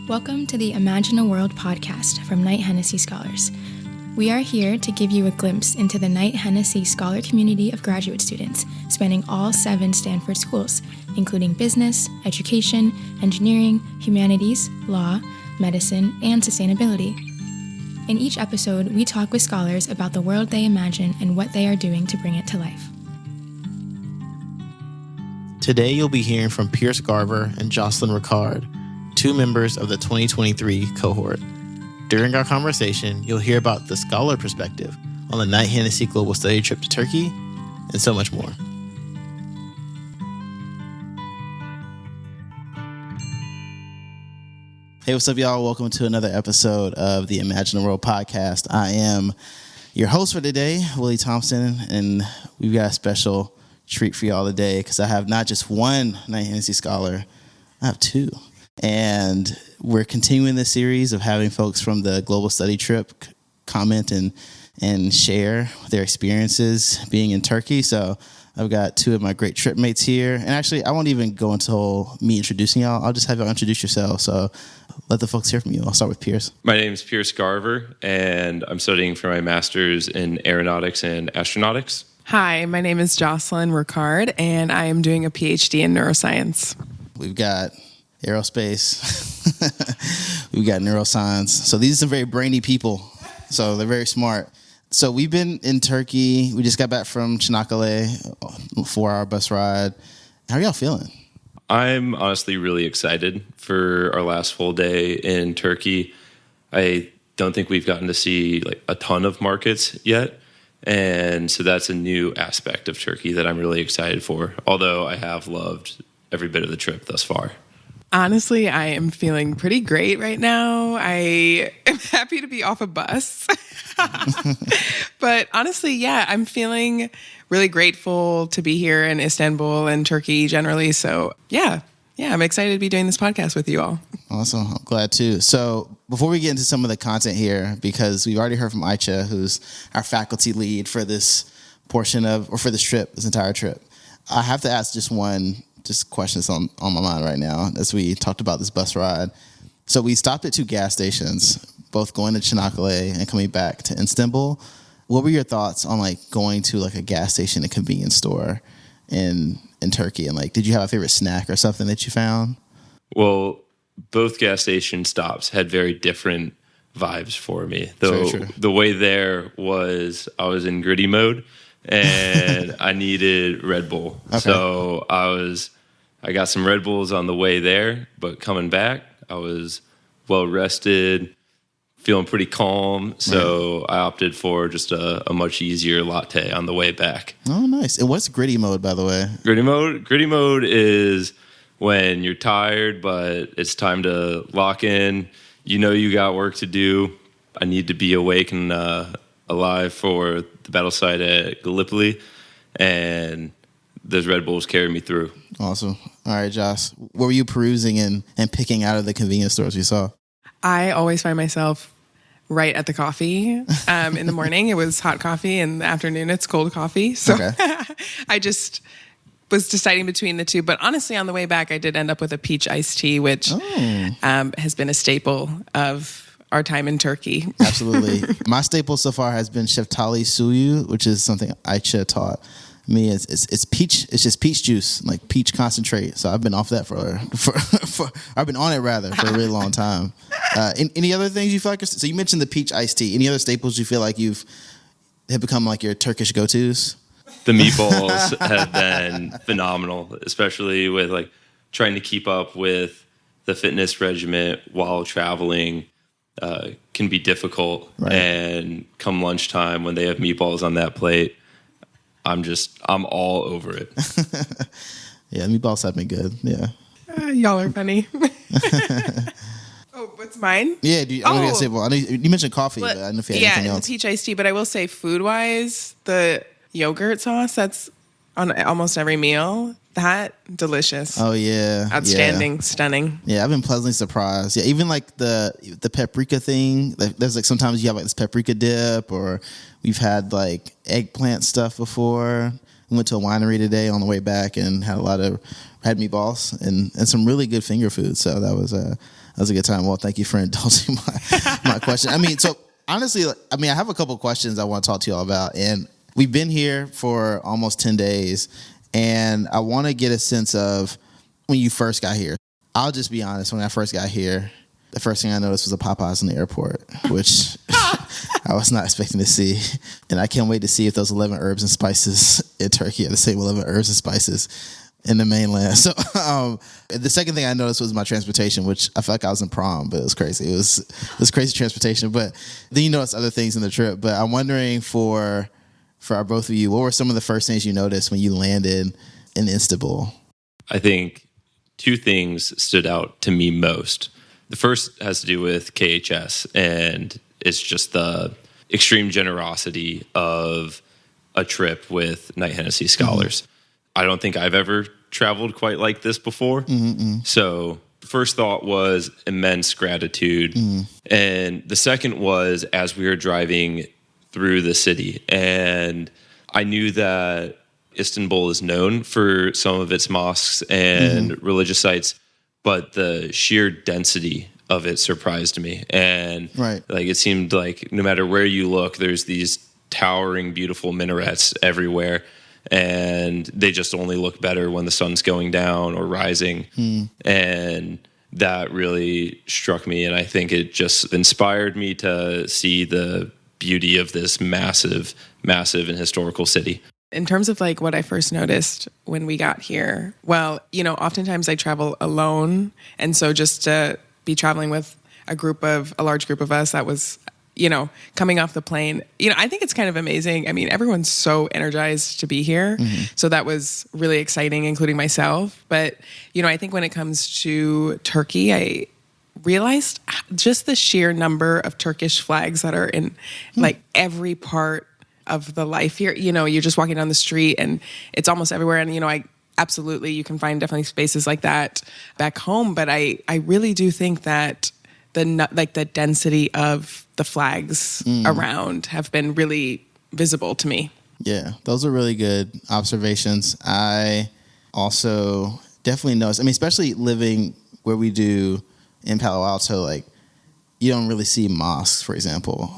Welcome to the Imagine a World podcast from Knight-Hennessy Scholars. We are here to give you a glimpse into the Knight-Hennessy Scholar community of graduate students spanning all 7 Stanford schools, including business, education, engineering, humanities, law, medicine, and sustainability. In each episode, we talk with scholars about the world they imagine and what they are doing to bring it to life. Today, you'll be hearing from Pierce Garver and Jocelyn Ricard, 2 members of the 2023 cohort. During our conversation, you'll hear about the scholar perspective on the Knight-Hennessy Global Study trip to Turkey, and so much more. Hey, what's up, y'all? Welcome to another episode of the Imagine a World podcast. I am your host for today, Willie Thompson, and we've got a special treat for y'all today because I have not just one Knight-Hennessy scholar, I have 2. And we're continuing this series of having folks from the global study trip comment and share their experiences being in Turkey. So I've got 2 of my great trip mates here. And actually, I won't even go until me introducing y'all. I'll just have y'all introduce yourselves. So let the folks hear from you. I'll start with Pierce. My name is Pierce Garver, and I'm studying for my master's in aeronautics and astronautics. Hi, my name is Jocelyn Ricard, and I am doing a PhD in neuroscience. We've got aerospace. We've got neuroscience. So these are some very brainy people. So they're very smart. So we've been in Turkey. We just got back from Çanakkale, 4-hour bus ride. How are y'all feeling? I'm honestly really excited for our last full day in Turkey. I don't think we've gotten to see a ton of markets yet. And so that's a new aspect of Turkey that I'm really excited for, although I have loved every bit of the trip thus far. Honestly, I am feeling pretty great right now. I am happy to be off a bus. But honestly, yeah, I'm feeling really grateful to be here in Istanbul and Turkey generally. So yeah, I'm excited to be doing this podcast with you all. Awesome. I'm glad too. So before we get into some of the content here, because we've already heard from Aicha, who's our faculty lead for this portion of, or for this trip, this entire trip, I have to ask just questions on my mind right now as we talked about this bus ride. So we stopped at 2 gas stations, both going to Çanakkale and coming back to Istanbul. What were your thoughts on going to a gas station, a convenience store in Turkey? And did you have a favorite snack or something that you found? Well, both gas station stops had very different vibes for me. The way there was I was in gritty mode and I needed Red Bull. Okay. So I got some Red Bulls on the way there, but coming back, I was well rested, feeling pretty calm. So right. I opted for just a much easier latte on the way back. Oh, nice. And what's gritty mode, by the way? Gritty mode is when you're tired, but it's time to lock in. You know you got work to do. I need to be awake and alive for the battle site at Gallipoli, and those Red Bulls carry me through. Awesome. All right, Josh, what were you perusing and picking out of the convenience stores you saw? I always find myself right at the coffee. In the morning, it was hot coffee. In the afternoon, it's cold coffee. So okay. I just was deciding between the 2. But honestly, on the way back, I did end up with a peach iced tea, which has been a staple of our time in Turkey. Absolutely. My staple so far has been Şeftali suyu, which is something Aicha taught me. It's peach. It's just peach juice, peach concentrate. So I've been off that for I've been on it rather for a really long time. Any other things you feel like? So you mentioned the peach iced tea. Any other staples you feel like have become your Turkish go-tos? The meatballs have been phenomenal, especially with trying to keep up with the fitness regimen while traveling. Can be difficult. Right. And come lunchtime when they have meatballs on that plate, I'm all over it. Yeah, meatballs have been good. Yeah. Y'all are funny. Oh, what's mine? Yeah, I'm going to say, I know you mentioned coffee, but I don't know if you had anything else. Yeah, peach iced tea, but I will say food-wise, the yogurt sauce that's on almost every meal, that delicious. Oh, yeah. Outstanding. Yeah. Stunning. Yeah, I've been pleasantly surprised. Yeah, even the paprika thing, there's sometimes you have this paprika dip, or we've had eggplant stuff before. We went to a winery today on the way back and had meatballs and some really good finger food. So that was That was a good time. Well, thank you for indulging my question. I mean, so honestly, I have a couple of questions I want to talk to you all about. And we've been here for almost 10 days. And I want to get a sense of when you first got here. I'll just be honest. When I first got here, the first thing I noticed was a Popeyes in the airport, which I was not expecting to see. And I can't wait to see if those 11 herbs and spices in Turkey are the same 11 herbs and spices in the mainland. So the second thing I noticed was my transportation, which I felt like I was in prom, but it was crazy. It was crazy transportation. But then you notice other things in the trip. But I'm wondering for our both of you, what were some of the first things you noticed when you landed in Istanbul? I think two things stood out to me most. The first has to do with KHS, and it's just the extreme generosity of a trip with Knight-Hennessy Scholars. Mm-hmm. I don't think I've ever traveled quite like this before. Mm-hmm. So the first thought was immense gratitude. Mm-hmm. And the second was as we were driving through the city, and I knew that Istanbul is known for some of its mosques and religious sites, but the sheer density of it surprised me. And like it seemed like no matter where you look, there's these towering, beautiful minarets everywhere. And they just only look better when the sun's going down or rising. And that really struck me. And I think it just inspired me to see the beauty of this massive, massive and historical city. In terms of like what I first noticed when we got here, well, oftentimes I travel alone. And so just to be traveling with a large group of us, that was, coming off the plane, I think it's kind of amazing. I mean, everyone's so energized to be here. So that was really exciting, including myself. But, I think when it comes to Turkey, I realized just the sheer number of Turkish flags that are in like every part of the life here. You're just walking down the street and it's almost everywhere. And, you can find definitely spaces like that back home. But I really do think that the density of the flags around have been really visible to me. Yeah, those are really good observations. I also definitely noticed, especially living where we do in Palo Alto, like you don't really see mosques, for example,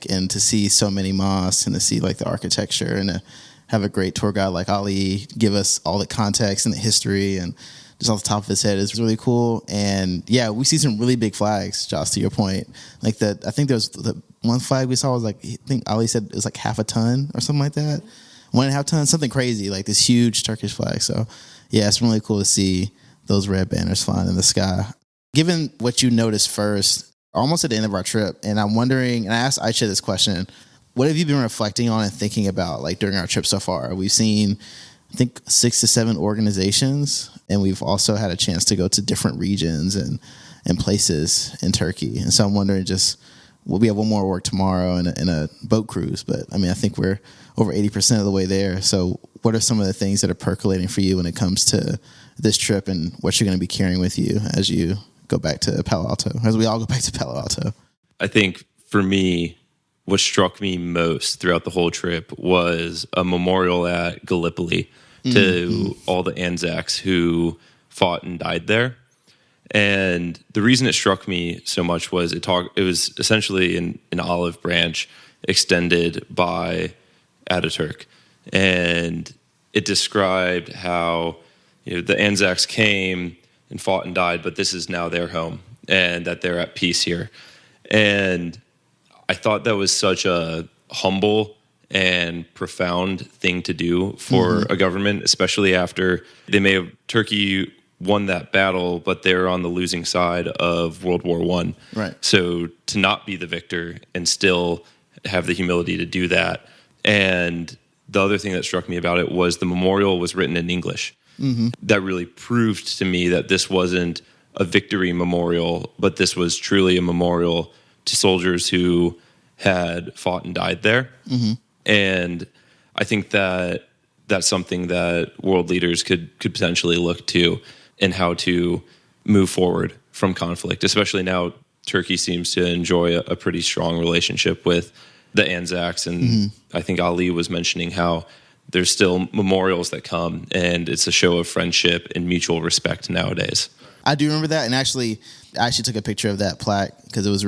and to see so many mosques and to see like the architecture and to have a great tour guide like Ali give us all the context and the history and just off the top of his head is really cool. And yeah, we see some really big flags, Josh, to your point. I think there's the one flag we saw was I think Ali said it was like half a ton or something like that. 1.5 tons, something crazy, like this huge Turkish flag. So yeah, it's really cool to see those red banners flying in the sky. Given what you noticed first, almost at the end of our trip, and I'm wondering, and I asked Aisha this question, what have you been reflecting on and thinking about during our trip so far? We've seen, I think, 6 to 7 organizations, and we've also had a chance to go to different regions and places in Turkey. And so I'm wondering we have one more work tomorrow in a boat cruise, but I think we're over 80% of the way there. So what are some of the things that are percolating for you when it comes to this trip and what you're going to be carrying with you as you go back to Palo Alto, as we all go back to Palo Alto? I think for me, what struck me most throughout the whole trip was a memorial at Gallipoli to all the Anzacs who fought and died there. And the reason it struck me so much was it was essentially an olive branch extended by Ataturk. And it described how the Anzacs came and fought and died, but this is now their home and that they're at peace here. And I thought that was such a humble and profound thing to do for a government, especially after Turkey won that battle, but they're on the losing side of World War I. Right. So to not be the victor and still have the humility to do that. And the other thing that struck me about it was the memorial was written in English. That really proved to me that this wasn't a victory memorial, but this was truly a memorial to soldiers who had fought and died there. And I think that that's something that world leaders could potentially look to in how to move forward from conflict, especially now Turkey seems to enjoy a pretty strong relationship with the Anzacs. And I think Ali was mentioning how there's still memorials that come, and it's a show of friendship and mutual respect nowadays. I do remember that. And actually, I actually took a picture of that plaque because it was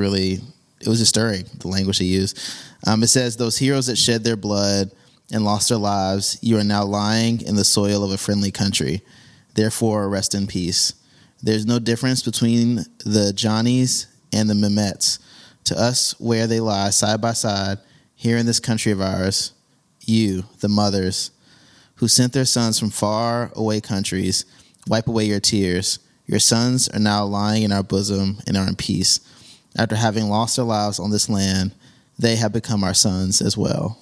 just stirring, the language they used. It says, "Those heroes that shed their blood and lost their lives, you are now lying in the soil of a friendly country. Therefore, rest in peace. There's no difference between the Johnnies and the Mehmets. To us, where they lie side by side, here in this country of ours, you, the mothers, who sent their sons from far away countries, wipe away your tears. Your sons are now lying in our bosom and are in peace. After having lost their lives on this land, they have become our sons as well."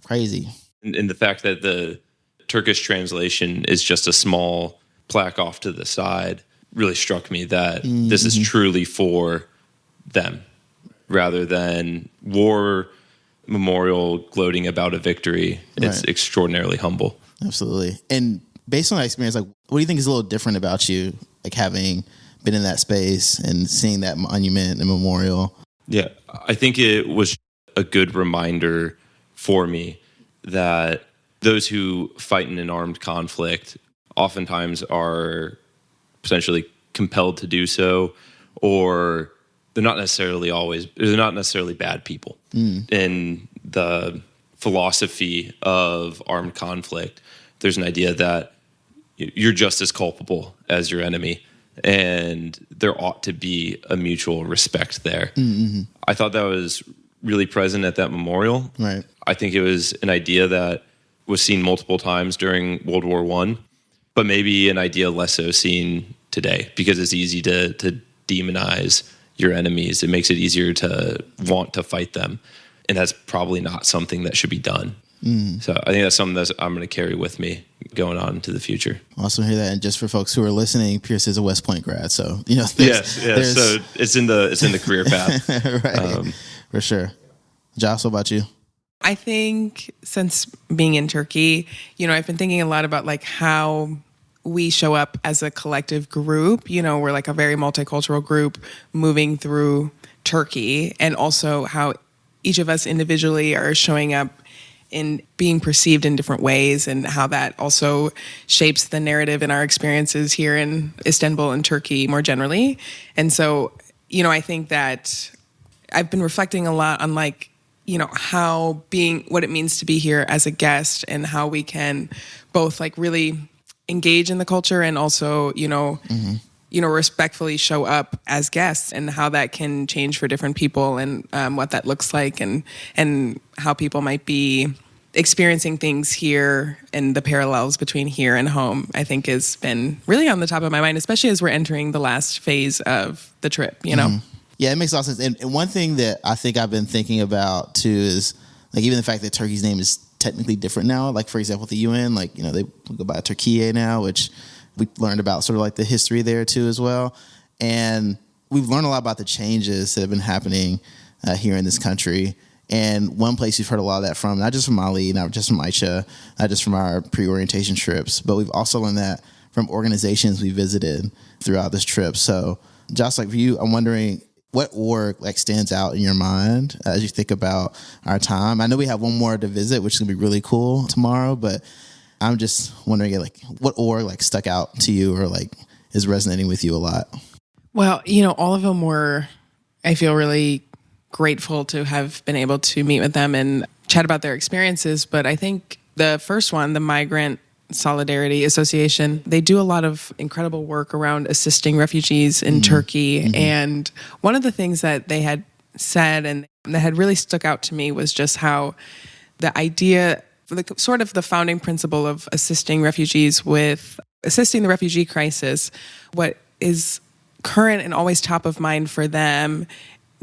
Crazy. And the fact that the Turkish translation is just a small plaque off to the side really struck me that this is truly for them rather than war memorial gloating about a victory. It's extraordinarily humble. Absolutely. And based on that experience, like, what do you think is a little different about you, like having been in that space and seeing that monument and memorial? Yeah, I think it was a good reminder for me that those who fight in an armed conflict oftentimes are potentially compelled to do so, or they're not necessarily bad people. In the philosophy of armed conflict, there's an idea that you're just as culpable as your enemy, and there ought to be a mutual respect there. I thought that was really present at that memorial. Right. I think it was an idea that was seen multiple times during World War I, but maybe an idea less so seen today because it's easy to demonize your enemies. It makes it easier to want to fight them. And that's probably not something that should be done. So I think that's something that I'm going to carry with me going on into the future. Awesome to hear that. And just for folks who are listening, Pierce is a West Point grad, so yes. So it's in the career path, right? For sure. Josh, what about you? I think since being in Turkey, I've been thinking a lot about like how we show up as a collective group. We're like a very multicultural group moving through Turkey, and also how each of us individually are showing up in being perceived in different ways, and how that also shapes the narrative in our experiences here in Istanbul and Turkey more generally. And so, I think that I've been reflecting a lot on like, how what it means to be here as a guest, and how we can both like really engage in the culture and also, respectfully show up as guests, and how that can change for different people, and what that looks like, and how people might be experiencing things here, and the parallels between here and home, I think has been really on the top of my mind, especially as we're entering the last phase of the trip, Yeah, it makes a lot of sense. And one thing that I think I've been thinking about too is like even the fact that Turkey's name is technically different now. Like for example, the UN, like, they go by Turkiye now, which we learned about sort of like the history there too as well. And we've learned a lot about the changes that have been happening here in this country. And one place we've heard a lot of that from, not just from Ali, not just from Aisha, not just from our pre-orientation trips, but we've also learned that from organizations we visited throughout this trip. So Josh, like for you, I'm wondering, what org like stands out in your mind as you think about our time? I know we have one more to visit, which is gonna be really cool tomorrow, but I'm just wondering like what org like stuck out to you or like is resonating with you a lot? Well, all of them were, I feel really grateful to have been able to meet with them and chat about their experiences. But I think the first one, the Migrant Solidarity Association, they do a lot of incredible work around assisting refugees in Turkey. And one of the things that they had said and that had really stuck out to me was just how the idea, sort of the founding principle of assisting refugees with assisting the refugee crisis, what is current and always top of mind for them,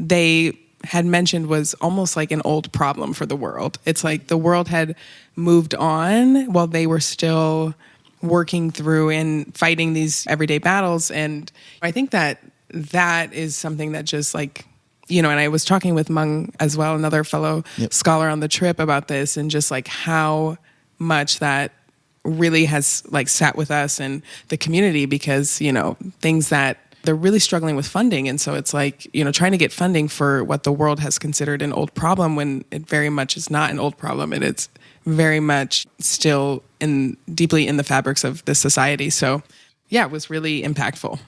they had mentioned was almost like an old problem for the world. It's like the world had moved on while they were still working through and fighting these everyday battles. And I think that is something that just like, and I was talking with Mung as well, another fellow scholar on the trip about this, and just like how much that really has like sat with us and the community, because, things that they're really struggling with funding. And so it's like, trying to get funding for what the world has considered an old problem when it very much is not an old problem. And it's very much still deeply in the fabrics of this society. So yeah, it was really impactful.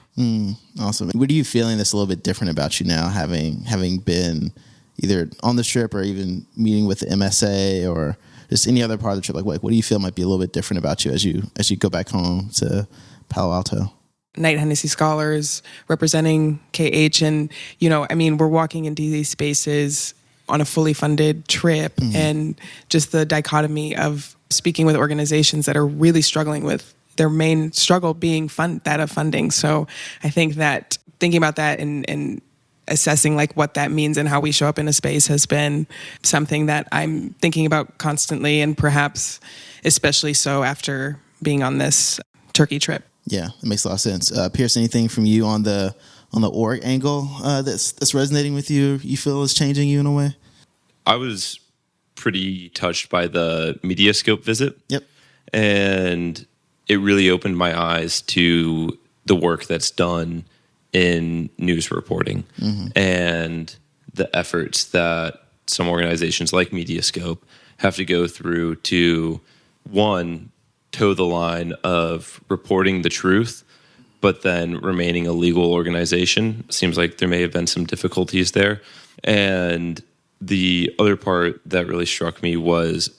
Awesome. What are you feeling that's a little bit different about you now, having been either on the trip or even meeting with the MSA or just any other part of the trip? Like, what do you feel might be a little bit different about you as you go back home to Palo Alto? Knight-Hennessy Scholars representing KH. And, we're walking into these spaces on a fully funded trip, and just the dichotomy of speaking with organizations that are really struggling with their main struggle being that of funding. So I think that thinking about that and assessing like what that means and how we show up in a space has been something that I'm thinking about constantly, and perhaps especially so after being on this Turkey trip. Yeah, it makes a lot of sense. Pierce, anything from you on the org angle that's resonating with you? You feel is changing you in a way? I was pretty touched by the Mediascope visit. Yep. And it really opened my eyes to the work that's done in news reporting and the efforts that some organizations like Mediascope have to go through to, one, toe the line of reporting the truth, but then remaining a legal organization. Seems like there may have been some difficulties there. And the other part that really struck me was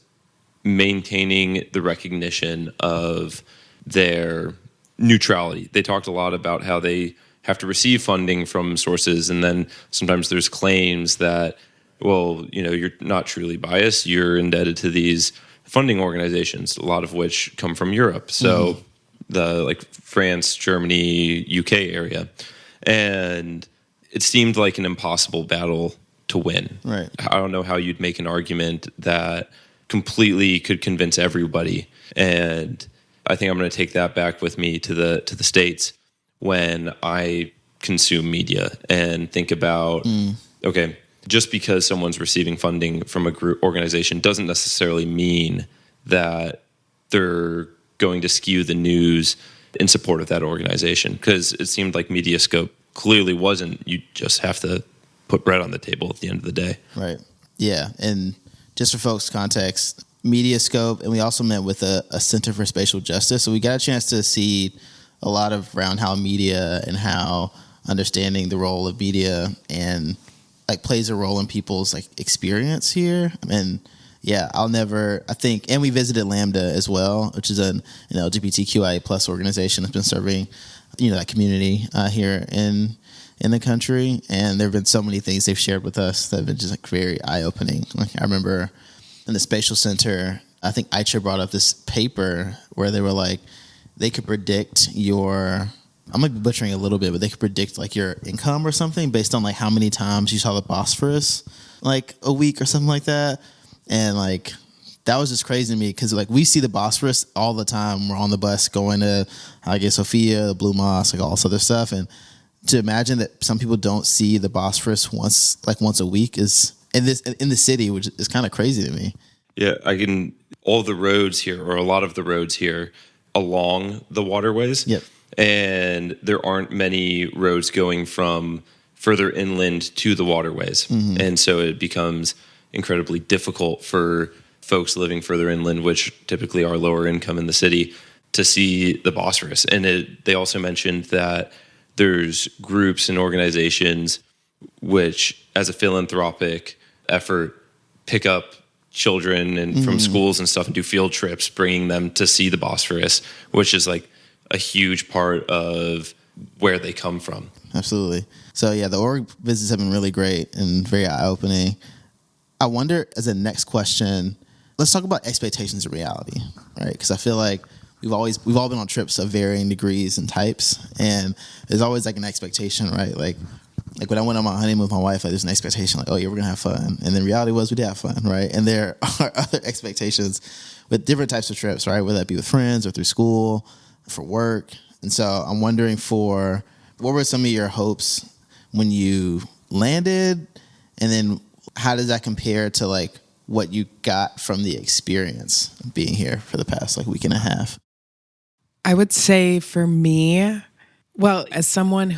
maintaining the recognition of their neutrality. They talked a lot about how they have to receive funding from sources, and then sometimes there's claims that, well, you're not truly biased. You're indebted to these funding organizations, a lot of which come from Europe. So the like France, Germany, UK area. And it seemed like an impossible battle to win. Right. I don't know how you'd make an argument that completely could convince everybody. And I think I'm going to take that back with me to the States when I consume media and think about, okay, just because someone's receiving funding from a group organization doesn't necessarily mean that they're going to skew the news in support of that organization. Because it seemed like Mediascope clearly wasn't. You just have to put bread on the table at the end of the day. Right. Yeah. And just for folks' context, Mediascope, and we also met with a Center for Spatial Justice. So we got a chance to see a lot of around how media and how understanding the role of media and like plays a role in people's like experience here. And yeah, and we visited Lambda as well, which is an LGBTQIA plus organization that's been serving, that community here in the country. And there have been so many things they've shared with us that have been just like very eye-opening. Like I remember in the Spatial Center, I think Aicha brought up this paper where they were like, they could predict I might be butchering a little bit, but they could predict like your income or something based on like how many times you saw the Bosphorus like a week or something like that. And like that was just crazy to me because like we see the Bosphorus all the time. We're on the bus going to Hagia Sophia, the Blue Mosque, like all this other stuff. And to imagine that some people don't see the Bosphorus once a week is in the city, which is kind of crazy to me. Yeah, all the roads here, or a lot of the roads here along the waterways. Yep. And there aren't many roads going from further inland to the waterways. And so it becomes incredibly difficult for folks living further inland, which typically are lower income in the city, to see the Bosphorus. And they also mentioned that there's groups and organizations which, as a philanthropic effort, pick up children and from schools and stuff and do field trips, bringing them to see the Bosphorus, which is like a huge part of where they come from. Absolutely. So yeah, the org visits have been really great and very eye-opening. I wonder, as a next question, let's talk about expectations and reality, right? Because I feel like we've all been on trips of varying degrees and types, and there's always like an expectation, right? Like when I went on my honeymoon with my wife, like there's an expectation, like, oh yeah, we're gonna have fun, and then reality was we did have fun, right? And there are other expectations with different types of trips, right? Whether that be with friends or through school, for work. And so I'm wondering, what were some of your hopes when you landed, and then how does that compare to like what you got from the experience of being here for the past like week and a half? I would say for me, well, as someone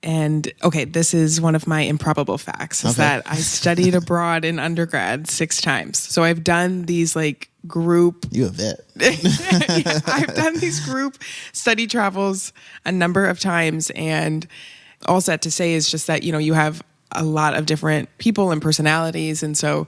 this is one of my improbable facts, is that I studied abroad in undergrad 6 times. So I've done these like group. You a vet. Yeah, I've done these group study travels a number of times, and all that to say is just that, you have a lot of different people and personalities. And so,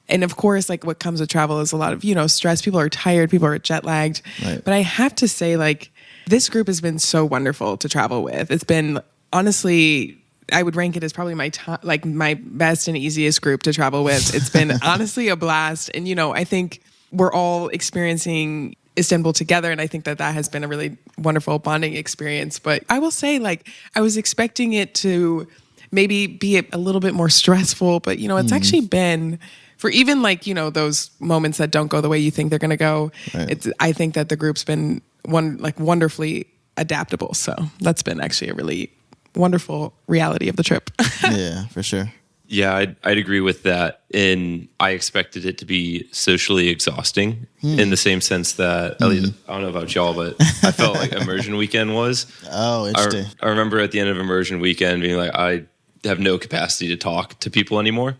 and of course, like what comes with travel is a lot of, stress. People are tired, people are jet lagged. Right. But I have to say, like, this group has been so wonderful to travel with. It's been, honestly, I would rank it as probably my best and easiest group to travel with. It's been honestly a blast. And, I think we're all experiencing Istanbul together. And I think that has been a really wonderful bonding experience. But I will say, like, I was expecting it to maybe be a little bit more stressful, but, it's actually been, for even like, those moments that don't go the way you think they're going to go. Right. I think that the group's been wonderfully adaptable. So that's been actually a really wonderful reality of the trip. Yeah, for sure. Yeah, I'd agree with that. And I expected it to be socially exhausting in the same sense that, at least, I don't know about y'all, but I felt like immersion weekend was. Oh, interesting. I remember at the end of immersion weekend being like, I have no capacity to talk to people anymore.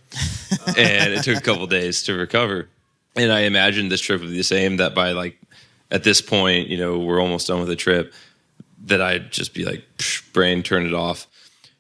And it took a couple days to recover. And I imagined this trip would be the same, that by like, at this point, we're almost done with the trip, that I'd just be like, brain, turn it off.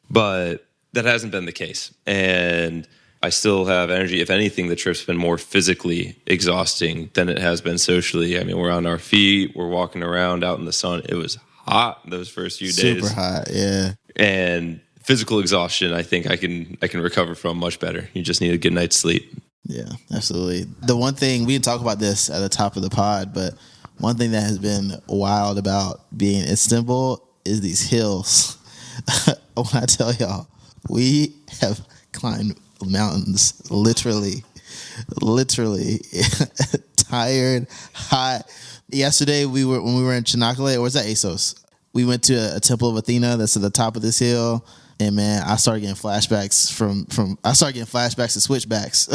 But that hasn't been the case. And I still have energy. If anything, the trip's been more physically exhausting than it has been socially. I mean, we're on our feet, we're walking around out in the sun. It was hot those first few days. Super hot, yeah. And physical exhaustion, I think I can recover from much better. You just need a good night's sleep. Yeah, absolutely. The one thing, we didn't talk about this at the top of the pod, but one thing that has been wild about being in Istanbul is these hills. When I tell y'all, we have climbed mountains, literally, tired, hot. Yesterday, when we were in Çanakkale, or was that ASOS? We went to a temple of Athena that's at the top of this hill. And man, I started getting flashbacks to switchbacks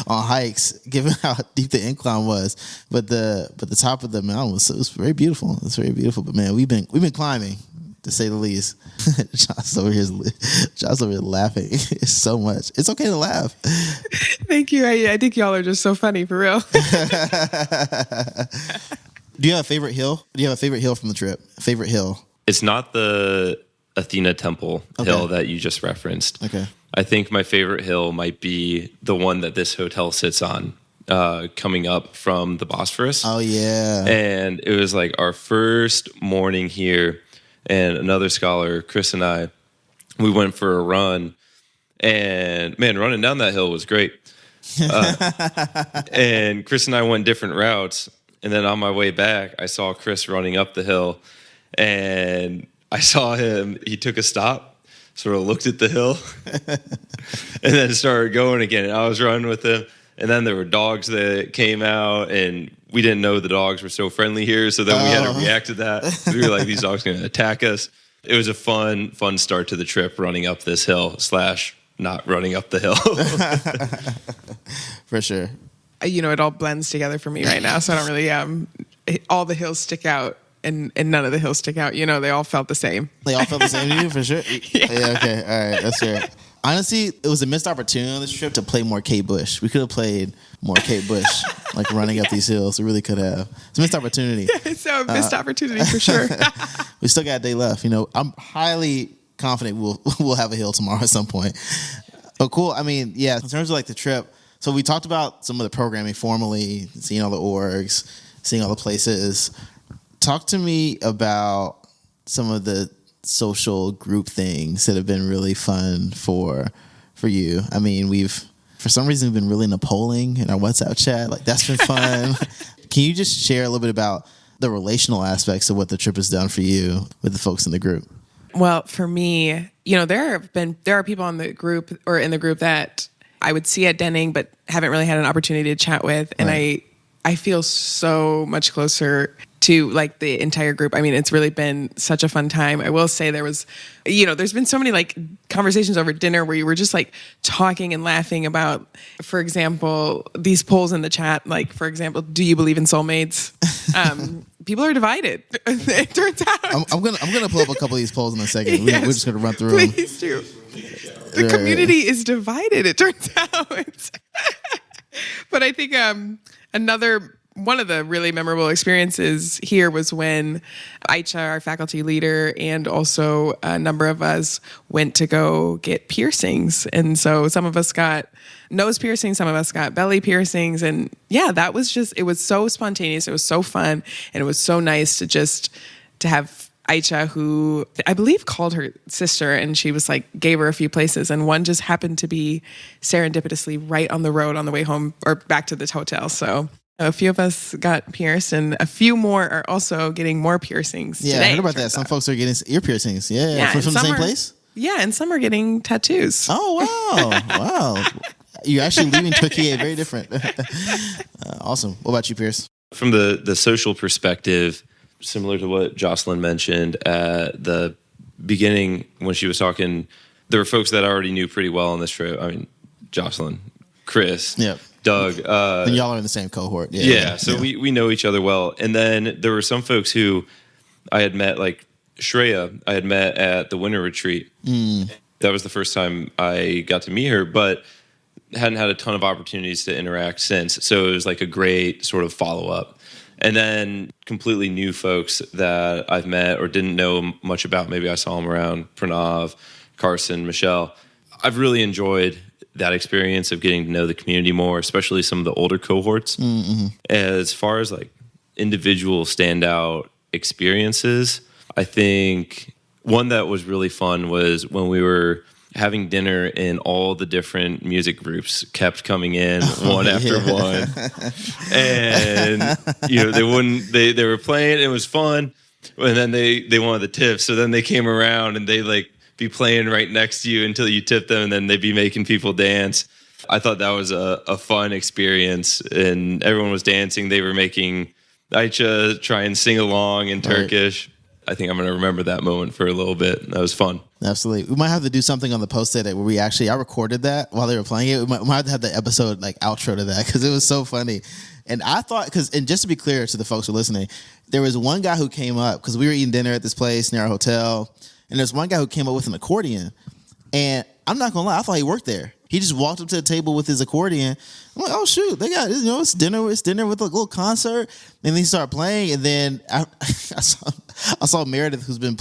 on hikes, given how deep the incline was. But the top of the mountain was very beautiful. It's very beautiful. But man, we've been climbing, to say the least. Jocel's over here laughing so much. It's okay to laugh. Thank you. I think y'all are just so funny, for real. Do you have a favorite hill? Do you have a favorite hill from the trip? Favorite hill? It's not the Athena Temple hill that you just referenced. Okay. I think my favorite hill might be the one that this hotel sits on, coming up from the Bosphorus. Oh, yeah. And it was like our first morning here, and another scholar, Chris, and I, we went for a run. And man, running down that hill was great. And Chris and I went different routes. And then on my way back, I saw Chris running up the hill, and I saw him, he took a stop, sort of looked at the hill, and then started going again. And I was running with him, and then there were dogs that came out, and we didn't know the dogs were so friendly here, so then we had to react to that. We were like, these dogs are going to attack us. It was a fun start to the trip, running up this hill / not running up the hill. For sure. It all blends together for me right now, so I don't really, all the hills stick out. And none of the hills stick out. They all felt the same. They all felt the same to you, for sure? Yeah, okay. All right. That's fair. Honestly, it was a missed opportunity on this trip to play more Kate Bush. We could have played more Kate Bush, like running up these hills. We really could have. It's a missed opportunity. It's a missed opportunity, for sure. We still got a day left. I'm highly confident we'll have a hill tomorrow at some point. But cool. I mean, yeah, in terms of like the trip, so we talked about some of the programming formally, seeing all the orgs, seeing all the places. Talk to me about some of the social group things that have been really fun for you. I mean, for some reason, we've been really into polling in our WhatsApp chat. Like, that's been fun. Can you just share a little bit about the relational aspects of what the trip has done for you with the folks in the group? Well, for me, there are people in the group that I would see at Denning, but haven't really had an opportunity to chat with. And I feel so much closer to like the entire group. I mean, it's really been such a fun time. I will say there was, there's been so many like conversations over dinner where you were just like talking and laughing about, for example, these polls in the chat. Like, for example, do you believe in soulmates? People are divided. It turns out. I'm gonna pull up a couple of these polls in a second. We're just gonna run through them. Please do. The community is divided. It turns out. But I think another one of the really memorable experiences here was when Aicha, our faculty leader, and also a number of us went to go get piercings. And so some of us got nose piercings, some of us got belly piercings. And yeah, that was it was so spontaneous. It was so fun. And it was so nice to have Aicha, who I believe called her sister, and she was like, gave her a few places. And one just happened to be serendipitously right on the road on the way home or back to the hotel. So a few of us got pierced, and a few more are also getting more piercings. Yeah, today, I heard about that. Some folks are getting ear piercings. Yeah, from the same place? Yeah, and some are getting tattoos. Oh, wow. Wow. You're actually leaving Turkey very different. Awesome. What about you, Pierce? From the social perspective, similar to what Jocelyn mentioned at the beginning when she was talking, there were folks that I already knew pretty well on this trip. I mean, Jocelyn, Chris, yep. Doug. And y'all are in the same cohort. So we know each other well. And then there were some folks who I had met, like Shreya, I had met at the winter retreat. That was the first time I got to meet her, but hadn't had a ton of opportunities to interact since. So it was like a great sort of follow-up. And then completely new folks that I've met or didn't know much about. Maybe I saw them around, Pranav, Carson, Michelle. I've really enjoyed that experience of getting to know the community more, especially some of the older cohorts. Mm-hmm. As far as like individual standout experiences, I think one that was really fun was when we were having dinner and all the different music groups kept coming in one after one. And, they were playing, it was fun. And then they wanted the tips. So then they came around and they like be playing right next to you until you tip them, and then they'd be making people dance. I thought that was a fun experience, and everyone was dancing. They were making Aicha try and sing along in Turkish. I think I'm going to remember that moment for a little bit. That was fun. Absolutely. We might have to do something on the post today where I recorded that while they were playing it. We might have to have the episode like outro to that because it was so funny. And I thought, and just to be clear to the folks who are listening, there was one guy who came up because we were eating dinner at this place near our hotel. And there's one guy who came up with an accordion. And I'm not going to lie, I thought he worked there. He just walked up to the table with his accordion. I'm like, oh shoot, they got it's dinner with a little concert. And then he started playing, and then I saw Meredith, who's been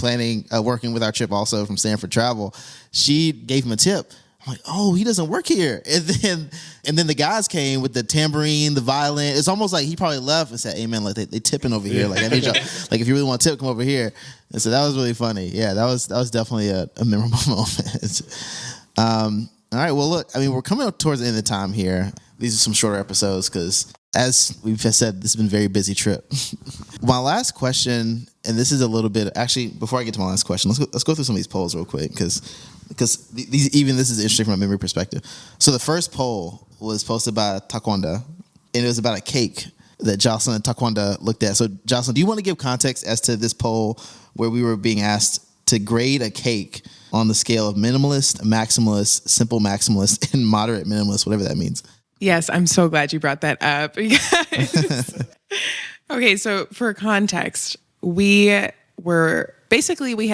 working with our trip also from Stanford Travel. She gave him a tip. I'm like, oh, he doesn't work here. And then the guys came with the tambourine, the violin. It's almost like he probably left and said, hey man, like they tipping over here. Like I need y'all, like if you really want to tip, come over here. And so that was really funny. Yeah, that was definitely a memorable moment. All right, well, look, I mean, we're coming up towards the end of the time here. These are some shorter episodes because, as we've said, this has been a very busy trip. My last question, and this is a little bit, actually, before I get to my last question, let's go through some of these polls real quick because this is interesting from a memory perspective. So the first poll was posted by Taekwondo, and it was about a cake that Jocelyn and Taekwondo looked at. So, Jocelyn, do you want to give context as to this poll where we were being asked to grade a cake on the scale of minimalist, maximalist, simple maximalist, and moderate minimalist, whatever that means? Yes, I'm so glad you brought that up. Okay, so for context, we had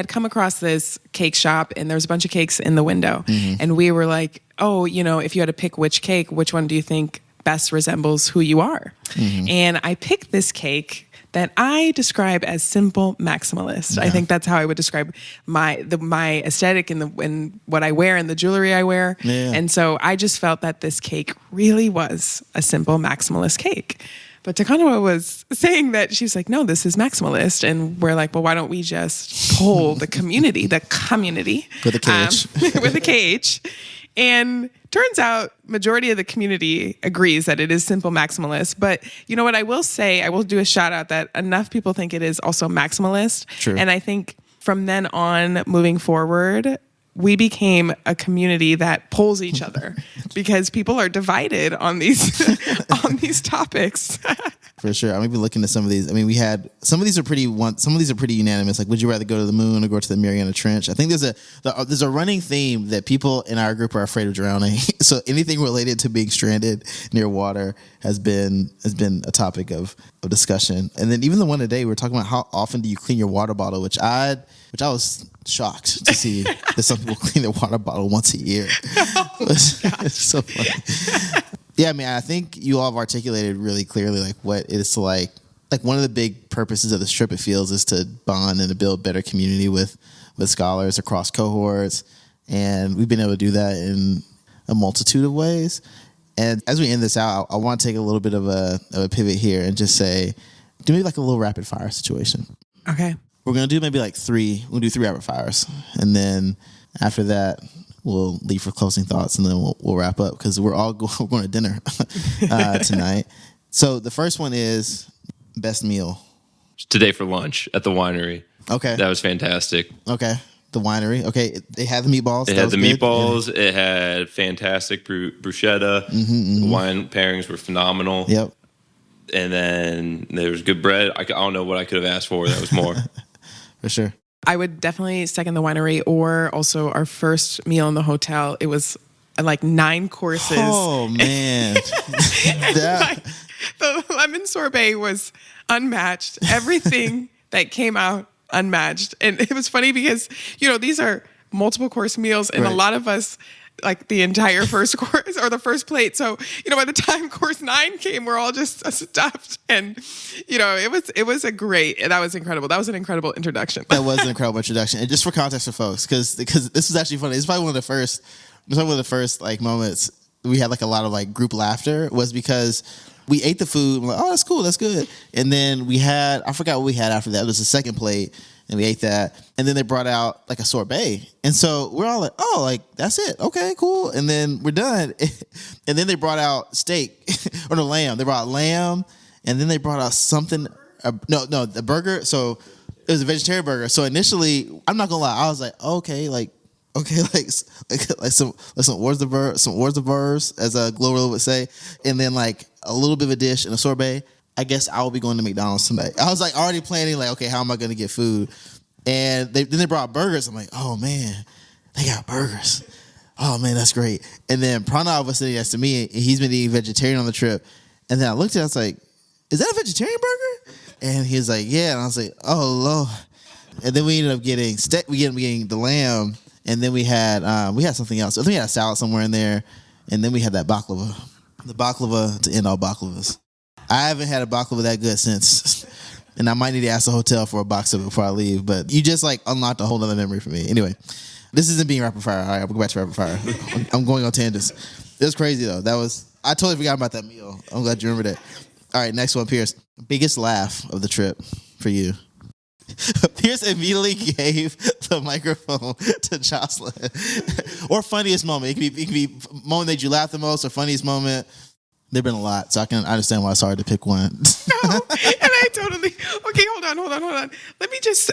come across this cake shop, and there was a bunch of cakes in the window. Mm-hmm. And we were like, oh, if you had to pick which cake, which one do you think best resembles who you are? Mm-hmm. And I picked this cake that I describe as simple maximalist. Yeah. I think that's how I would describe my aesthetic and what I wear and the jewelry I wear. Yeah. And so I just felt that this cake really was a simple maximalist cake. But Taekwondo was saying that she's like, no, this is maximalist. And we're like, well, why don't we just poll the community with a KH. And turns out majority of the community agrees that it is simple maximalist. But you know what I will say, I will do a shout out that enough people think it is also maximalist. True. And I think from then on moving forward, we became a community that polls each other because people are divided on these topics. For sure. I'm even looking at some of these. I mean, we had some of these are pretty unanimous. Like, would you rather go to the moon or go to the Mariana Trench? I think there's a running theme that people in our group are afraid of drowning. So anything related to being stranded near water has been a topic of discussion. And then even the one today, we were talking about how often do you clean your water bottle, which I was shocked to see that some people clean their water bottle once a year. It's so funny. Yeah, I mean, I think you all have articulated really clearly like what it's like one of the big purposes of this trip, it feels, is to bond and to build better community with scholars across cohorts. And we've been able to do that in a multitude of ways. And as we end this out, I want to take a little bit of a pivot here and just say, do maybe like a little rapid fire situation. Okay. We're going to do maybe like three rapid fires. And then after that, we'll leave for closing thoughts, and then we'll wrap up because we're going to dinner tonight. So the first one is best meal. Today for lunch at the winery. Okay. That was fantastic. Okay. The winery. Okay. They had the meatballs. It had the meatballs. Yeah. It had fantastic bruschetta. The wine pairings were phenomenal. Yep. And then there was good bread. I don't know what I could have asked for. That was more. For sure. I would definitely second the winery, or also our first meal in the hotel. It was like 9 courses. Oh, man. The lemon sorbet was unmatched. Everything that came out, unmatched. And it was funny because, these are multiple course meals, and a lot of us like the entire first course or the first plate. So, by the time course 9 came, we're all just stuffed. And, it was that was incredible. That was an incredible introduction. That was an incredible introduction. And just for context for folks, because this was actually funny. It's probably one of the first like moments we had like a lot of like group laughter, was because we ate the food. We're like, oh, that's cool. That's good. And then I forgot what we had after that. It was the second plate. And we ate that. And then they brought out like a sorbet. And so we're all like, oh, like, that's it. Okay, cool. And then we're done. And then they brought out steak or no, lamb. They brought out lamb. And then they brought out something. The burger. So it was a vegetarian burger. So initially, I'm not going to lie, I was like, like some hors d'oeuvres, as Gloria would say. And then like a little bit of a dish and a sorbet. I guess I will be going to McDonald's tonight. I was like already planning like, okay, how am I going to get food? And then they brought burgers. I'm like, oh man, they got burgers. Oh man, that's great. And then Pranav was sitting next to me, and he's been eating vegetarian on the trip. And then I looked at it, I was like, is that a vegetarian burger? And he was like, yeah. And I was like, oh Lord. And then we ended up getting steak. We ended up getting the lamb, and then we had something else. I think we had a salad somewhere in there, and then we had that baklava. The baklava to end all baklavas. I haven't had a baklava that good since, and I might need to ask the hotel for a box of it before I leave. But you just like unlocked a whole other memory for me. Anyway, this isn't being rapid fire. All right, we'll go back to rapid fire. I'm going on tangents. It was crazy though. I totally forgot about that meal. I'm glad you remembered it. All right, next one, Pierce. Biggest laugh of the trip for you. Pierce immediately gave the microphone to Jocelyn. Or funniest moment. It could be moment that you laughed the most, or funniest moment. There've been a lot, so I can understand why it's hard to pick one. No, and I totally. Okay, hold on. Let me just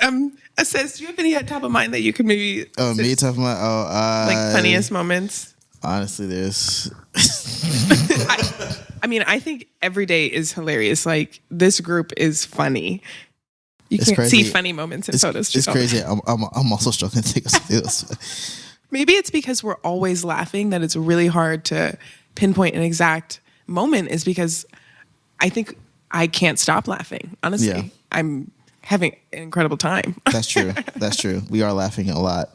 assess. Do you have any at top of mind that you could maybe? Oh, me top of mind. Like funniest moments. Honestly, there's. I mean, I think every day is hilarious. Like this group is funny. You can't see funny moments in photos. It's crazy. I'm also struggling to think of something else. Maybe it's because we're always laughing that it's really hard to pinpoint an exact moment, is because I think I can't stop laughing. Honestly, yeah. I'm having an incredible time. That's true. We are laughing a lot.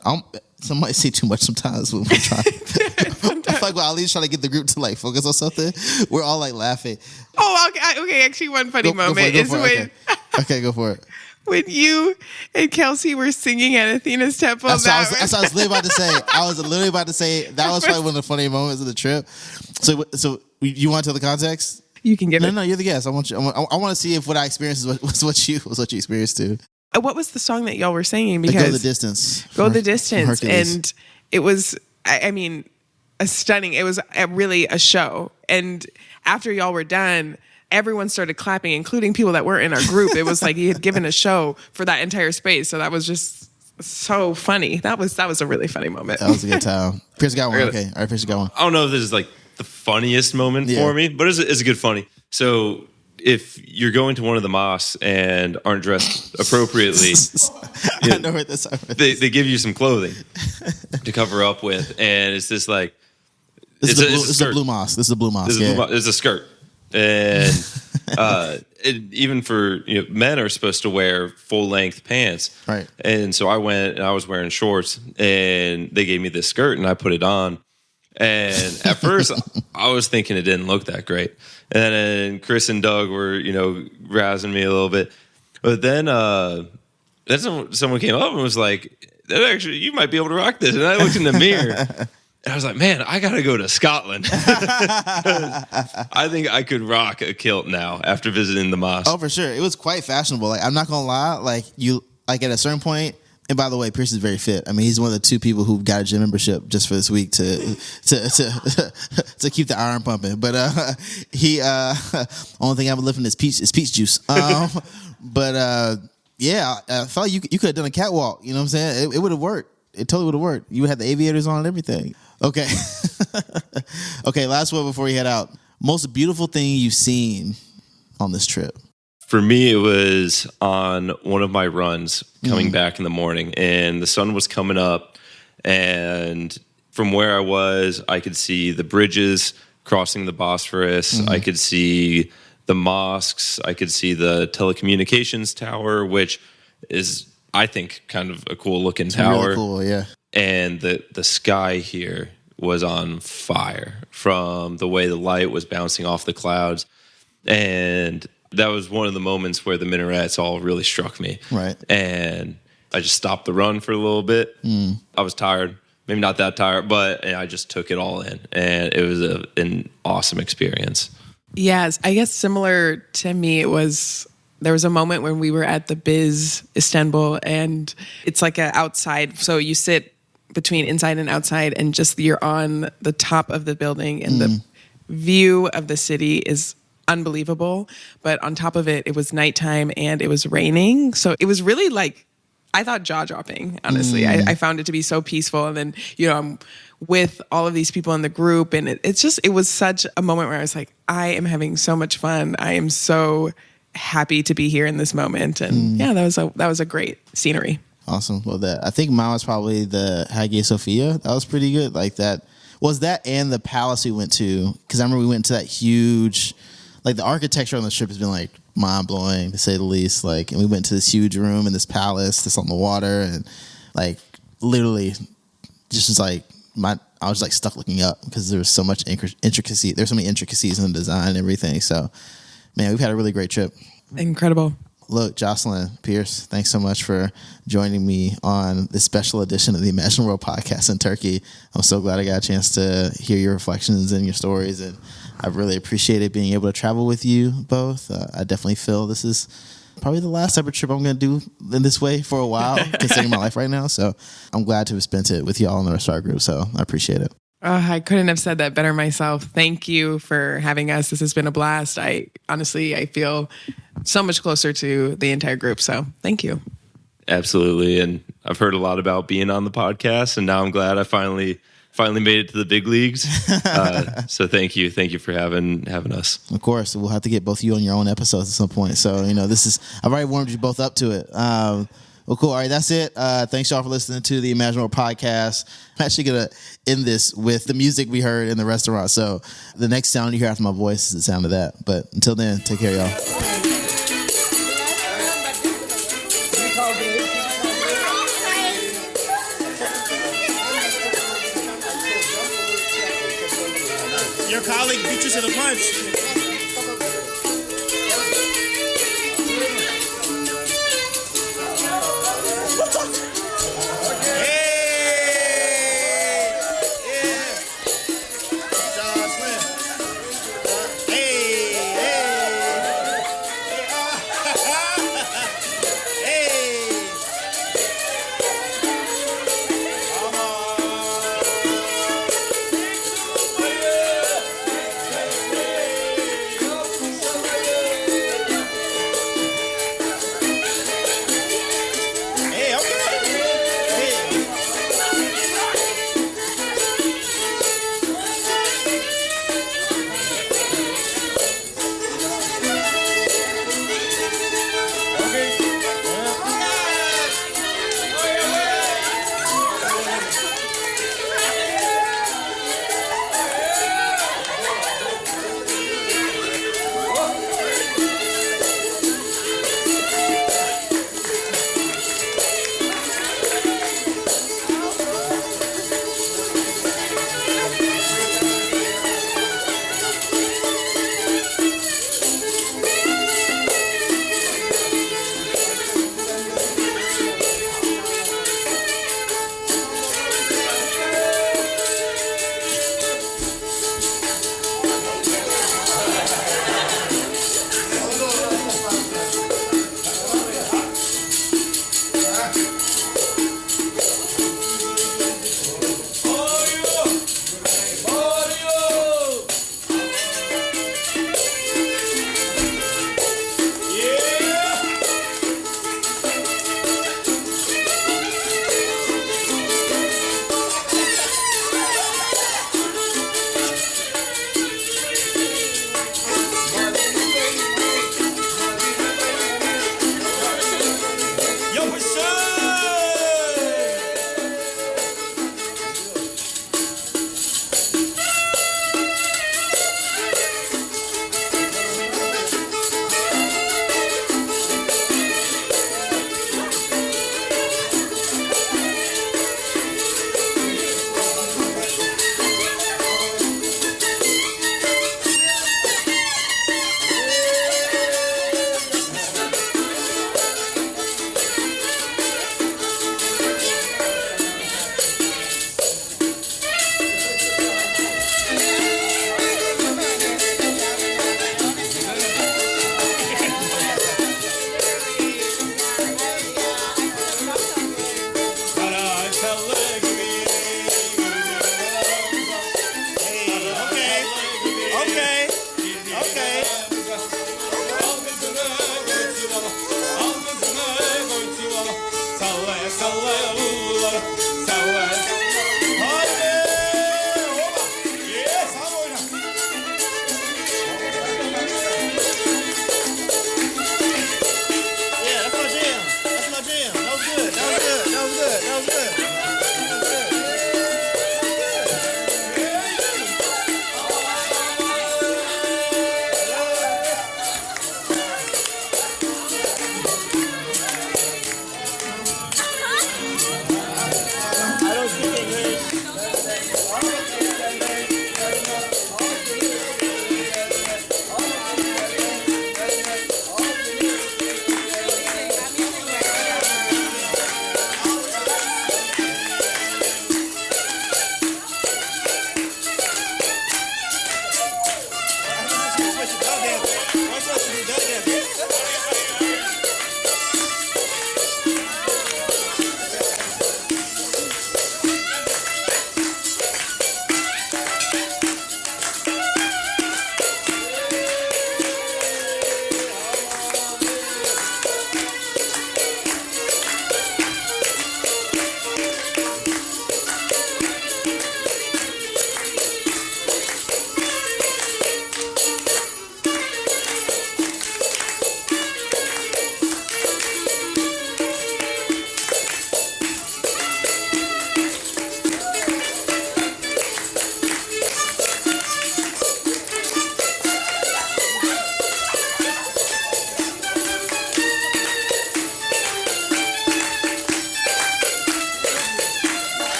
Some might say too much sometimes when we're trying. I feel like we're at least trying to get the group to like focus on something. We're all like laughing. Oh, okay. Actually, one funny moment is when. Okay, go for it. When you and Kelsey were singing at Athena's temple. That's what I was literally about to say. I was literally about to say that was probably one of the funny moments of the trip. So you want to tell the context? You can give it. No, you're the guest. I want to see if what I experienced was what you experienced too. What was the song that y'all were singing? Because Go the Distance. Go the Distance. And it was, I mean, a stunning, it was really a show. And after y'all were done, everyone started clapping, including people that weren't in our group. It was like he had given a show for that entire space. So that was just so funny. That was a really funny moment. That was a good time. Pierce got one. Okay. All right, Pierce got one. I don't know if this is like the funniest moment for me, but it's a good funny. So if you're going to one of the mosques and aren't dressed appropriately, I know where this is. They give you some clothing to cover up with, and it's just like this is the blue mosque. This is the blue mosque. It's a skirt, and even for men are supposed to wear full length pants, right? And so I went and I was wearing shorts, and they gave me this skirt, and I put it on. And at first, I was thinking it didn't look that great. And then Chris and Doug were, razzing me a little bit. But then someone came up and was like, "Actually, you might be able to rock this." And I looked in the mirror. And I was like, man, I got to go to Scotland. I think I could rock a kilt now after visiting the mosque. Oh, for sure. It was quite fashionable. Like, I'm not going to lie. At a certain point, and by the way, Pierce is very fit. I mean, he's one of the 2 people who got a gym membership just for this week to keep the iron pumping. But only thing I've been lifting is peach juice. But yeah, I thought you could have done a catwalk. You know what I'm saying? It would have worked. It totally would have worked. You would have the aviators on and everything. Okay. Okay, last one before you head out. Most beautiful thing you've seen on this trip? For me, it was on one of my runs coming back in the morning, and the sun was coming up, and from where I was, I could see the bridges crossing the Bosphorus. I could see the mosques. I could see the telecommunications tower, which is, I think, kind of a cool looking tower. Really cool, yeah. And the sky here was on fire from the way the light was bouncing off the clouds. And that was one of the moments where the minarets all really struck me. Right. And I just stopped the run for a little bit. I was tired, maybe not that tired, but I just took it all in. And it was an awesome experience. Yes, I guess similar to me, there was a moment when we were at the Biz Istanbul, and it's like outside. So you sit between inside and outside, and just you're on the top of the building, and the view of the city is unbelievable. But on top of it, it was nighttime and it was raining. So it was really I thought jaw-dropping, honestly. I found it to be so peaceful. And then, I'm with all of these people in the group, and it was such a moment where I was like, I am having so much fun. I am so happy to be here in this moment. And yeah, that was a great scenery. Awesome. Well, I think mine was probably the Hagia Sophia. That was pretty good. Like that was that, and the palace we went to, because I remember we went to that huge, the architecture on the trip has been mind blowing to say the least. And we went to this huge room in this palace that's on the water, and literally just was I was stuck looking up because there was so much intricacy. There's so many intricacies in the design and everything. So, man, we've had a really great trip. Incredible. Look, Jocelyn, Pierce, thanks so much for joining me on this special edition of the Imagine World podcast in Turkey. I'm so glad I got a chance to hear your reflections and your stories, and I really appreciated being able to travel with you both. I definitely feel this is probably the last ever trip I'm going to do in this way for a while, considering my life right now. So I'm glad to have spent it with y'all in the rest of our group. So I appreciate it. I couldn't have said that better myself. Thank you for having us. This has been a blast. I feel so much closer to the entire group. So thank you. Absolutely. And I've heard a lot about being on the podcast, and now I'm glad I finally made it to the big leagues. So thank you. Thank you for having us. Of course. We'll have to get both of you on your own episodes at some point. So, I've already warmed you both up to it. Well, cool. All right, that's it. Thanks, y'all, for listening to the Imagine World podcast. I'm actually going to end this with the music we heard in the restaurant. So the next sound you hear after my voice is the sound of that. But until then, take care, y'all. Your colleague beat you to the punch.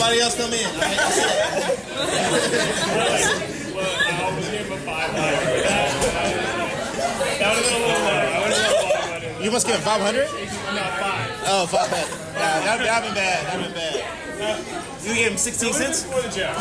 Somebody else come in. Well, I was giving him a 5. That would have been a little low. You must give him 500? No, 5. Oh, 500. That'd been bad. You gave him 16 cents? For the joke.